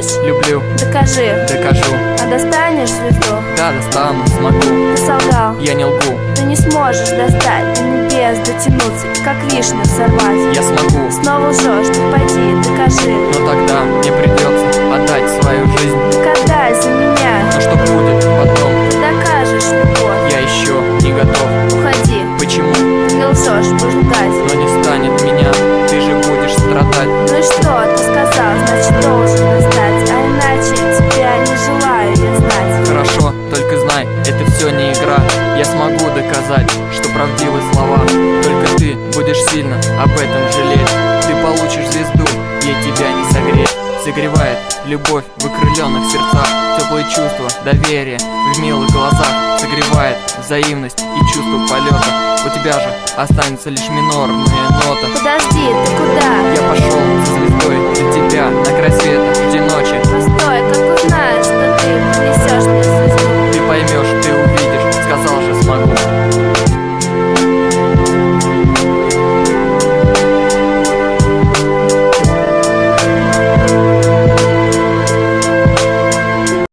любишь? Люблю, Докажи. докажу. А достанешь звезду? Да, достану, смогу. Ты солгал. Я не лгу. Ты не сможешь достать до небес, дотянуться, как вишню сорвать. Я смогу. Снова лжешь, так пойди, докажи. Но тогда мне придется отдать свою жизнь. Так отдай за меня. Но что будет потом? Ты докажешь любовь. Я еще не готов. Уходи. Почему? Ты не лжешь, будешь лгать. Но не станет меня, ты же будешь страдать. Ну и что, ты сказал, значит должен достать. А иначе тебя не желаю я знать. Хорошо, только знай, это все не игра. Я смогу доказать, что правдивы слова. Только ты будешь сильно об этом жалеть. Ты получишь звезду, ей тебя не согреть. Согревает любовь в окрыленных сердцах, теплые чувства, доверие в милых глазах. Согревает взаимность и чувство полета. У тебя же останется лишь минорная нота. Подожди, ты куда? Я пошел за звездой для тебя на край света. Жди ночи,